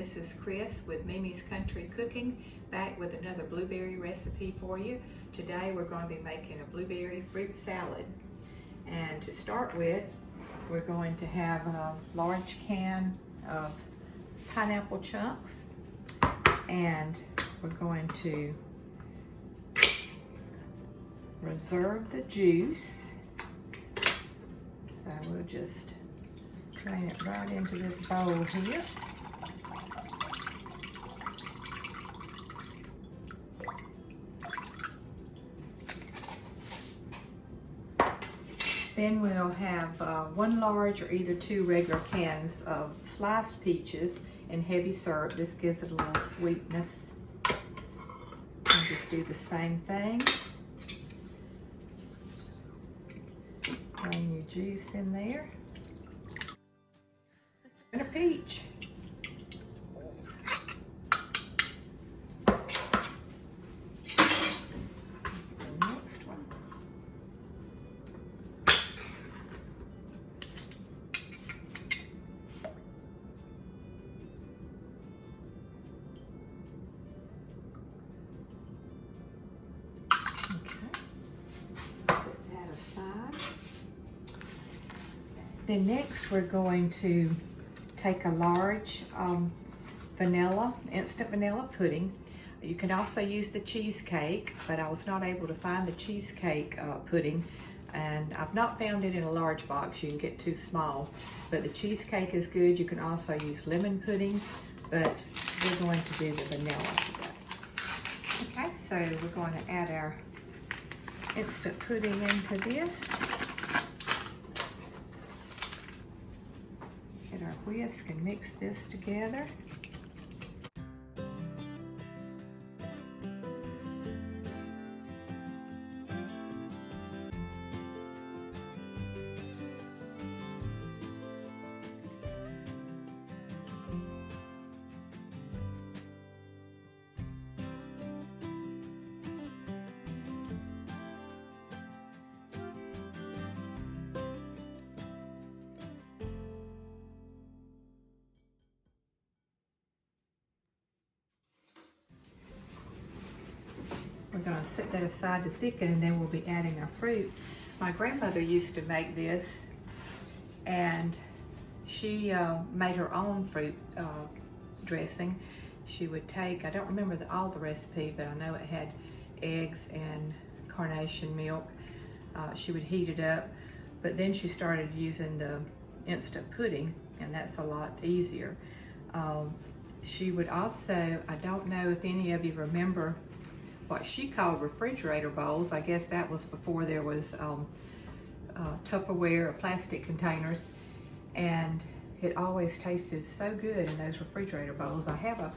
This is Chris with Mimi's Country Cooking, back with another blueberry recipe for you. Today we're going to be making a blueberry fruit salad. And to start with, we're going to have a large can of pineapple chunks, and we're going to reserve the juice. So we'll just drain it right into this bowl here. Then we'll have one large or either two regular cans of sliced peaches and heavy syrup. This gives it a little sweetness. And just do the same thing. Drain your juice in there. And a peach. Then next we're going to take a large instant vanilla pudding. You can also use the cheesecake, but I was not able to find the cheesecake pudding, and I've not found it in a large box. You can get too small, but the cheesecake is good. You can also use lemon pudding, but we're going to do the vanilla today. Okay, so we're going to add our instant pudding into this. Get our whisk and mix this together. We're going to set that aside to thicken, and then we'll be adding our fruit. My grandmother used to make this, and she made her own fruit dressing. She would take, I don't remember all the recipe, but I know it had eggs and carnation milk. She would heat it up, but then she started using the instant pudding, and that's a lot easier. She would also, I don't know if any of you remember what she called refrigerator bowls. I guess that was before there was Tupperware or plastic containers, and it always tasted so good in those refrigerator bowls. I have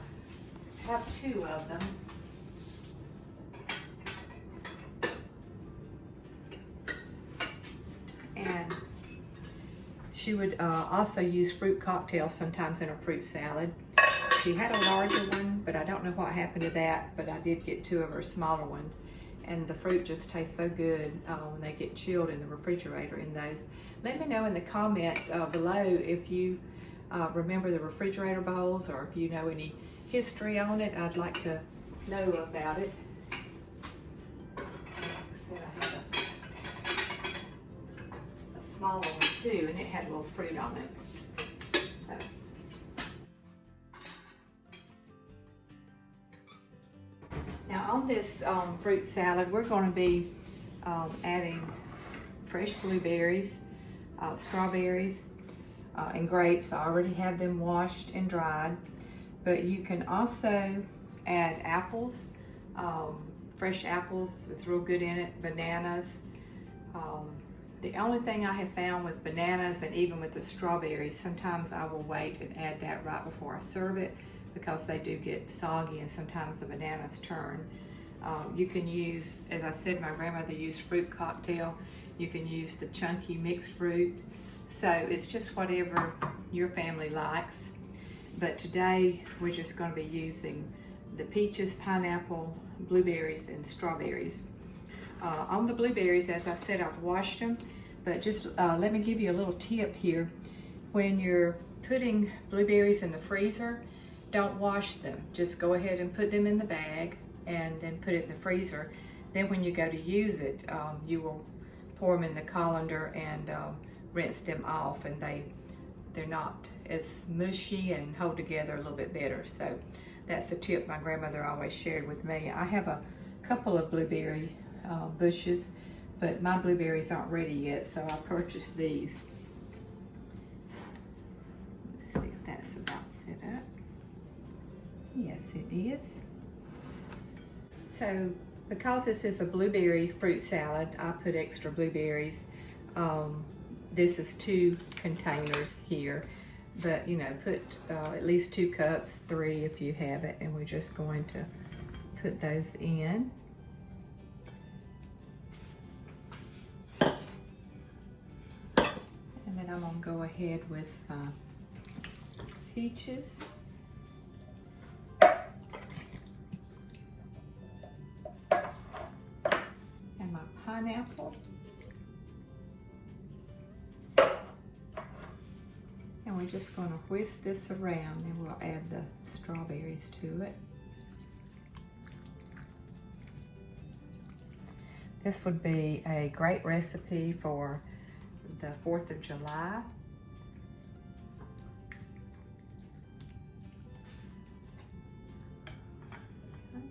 two of them. And she would also use fruit cocktails sometimes in her fruit salad. She had a larger one, but I don't know what happened to that, but I did get two of her smaller ones. And the fruit just tastes so good when they get chilled in the refrigerator in those. Let me know in the comment below if you remember the refrigerator bowls, or if you know any history on it. I'd like to know about it. Like I said, I had a smaller one too, and it had a little fruit on it. So. Now on this fruit salad, we're going to be adding fresh blueberries, strawberries, and grapes. I already have them washed and dried, but you can also add apples. Fresh apples is real good in it, bananas. The only thing I have found with bananas, and even with the strawberries, sometimes I will wait and add that right before I serve it, because they do get soggy and sometimes the bananas turn. You can use, as I said, my grandmother used fruit cocktail. You can use the chunky mixed fruit. So it's just whatever your family likes. But today we're just going to be using the peaches, pineapple, blueberries, and strawberries. On the blueberries, as I said, I've washed them, but just let me give you a little tip here. When you're putting blueberries in the freezer, don't wash them. Just go ahead and put them in the bag and then put it in the freezer. Then when you go to use it, you will pour them in the colander and rinse them off, and they're not as mushy and hold together a little bit better. So that's a tip my grandmother always shared with me. I have a couple of blueberry bushes, but my blueberries aren't ready yet, so I purchased these. Let's see if that's about set up. Yes, it is. So because this is a blueberry fruit salad, I put extra blueberries. This is 2 containers here, but you know, put at least 2 cups, 3 if you have it, and we're just going to put those in. And then I'm gonna go ahead with peaches. And my pineapple. And we're just going to whisk this around, then we'll add the strawberries to it. This would be a great recipe for the 4th of July. I'll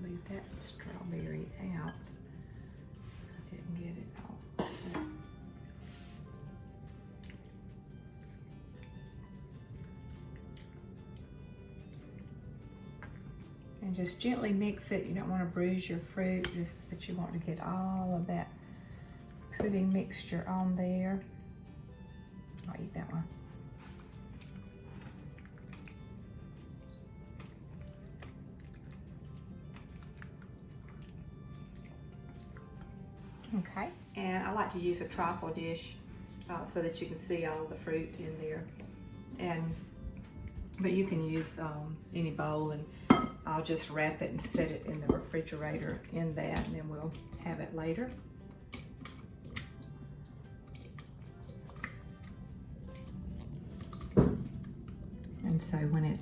leave that strawberry out. I didn't get it all. And just gently mix it. You don't want to bruise your fruit, but you want to get all of that pudding mixture on there. I'll eat that one. Okay, and I like to use a trifle dish so that you can see all the fruit in there. But you can use any bowl, and I'll just wrap it and set it in the refrigerator in that, and then we'll have it later. And so when it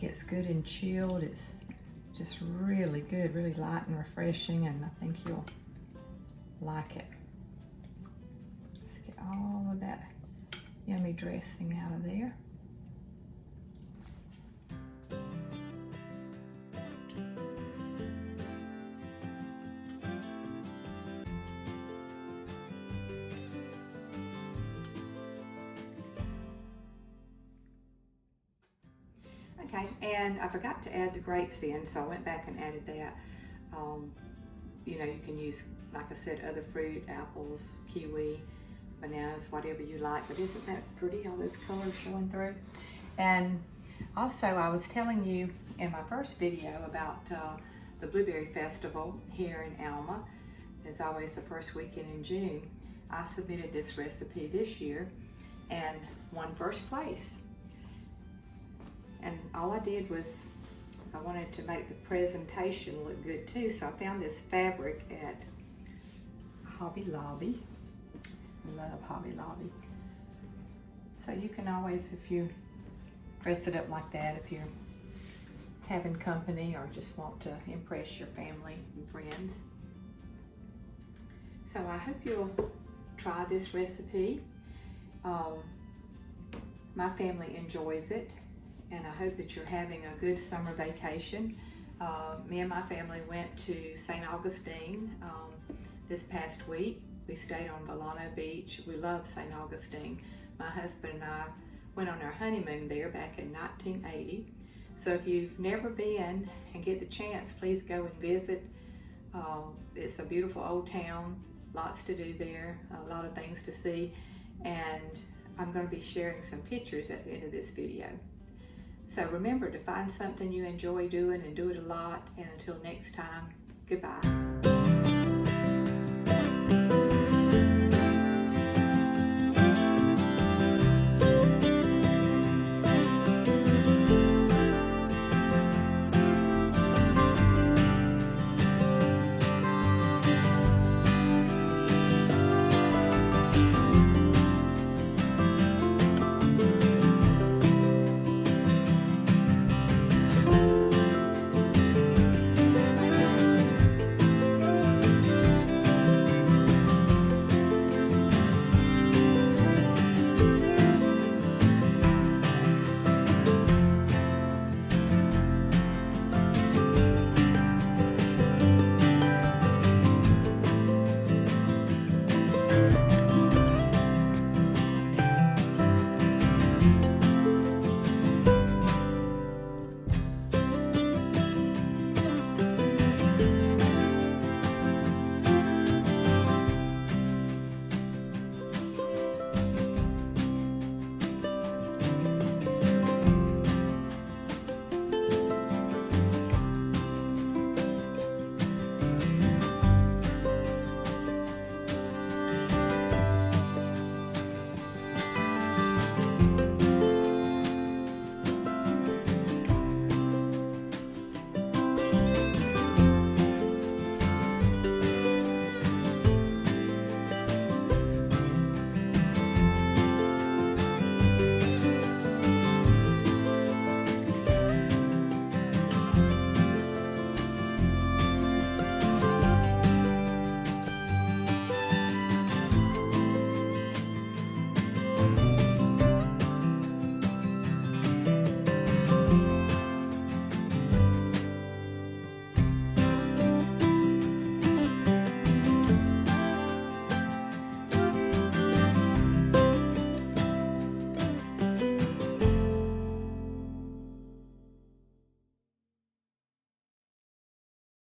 gets good and chilled, it's just really good, really light and refreshing, and I think you'll like it. Let's get all of that yummy dressing out of there. Okay, and I forgot to add the grapes in, so I went back and added that. You know, you can use, like I said, other fruit, apples, kiwi, bananas, whatever you like, but isn't that pretty, all those colors showing through? And also, I was telling you in my first video about the Blueberry Festival here in Alma. It's always the first weekend in June. I submitted this recipe this year and won first place. And all I did was, I wanted to make the presentation look good too, so I found this fabric at Hobby Lobby. I love Hobby Lobby. So you can always, if you dress it up like that, if you're having company or just want to impress your family and friends. So I hope you'll try this recipe. My family enjoys it, and I hope that you're having a good summer vacation. Me and my family went to St. Augustine this past week. We stayed on VILANO Beach. We love St. Augustine. My husband and I went on our honeymoon there back in 1980. So if you've never been and get the chance, please go and visit. It's a beautiful old town, lots to do there, a lot of things to see, and I'm going to be sharing some pictures at the end of this video. So remember to find something you enjoy doing and do it a lot, and until next time, goodbye.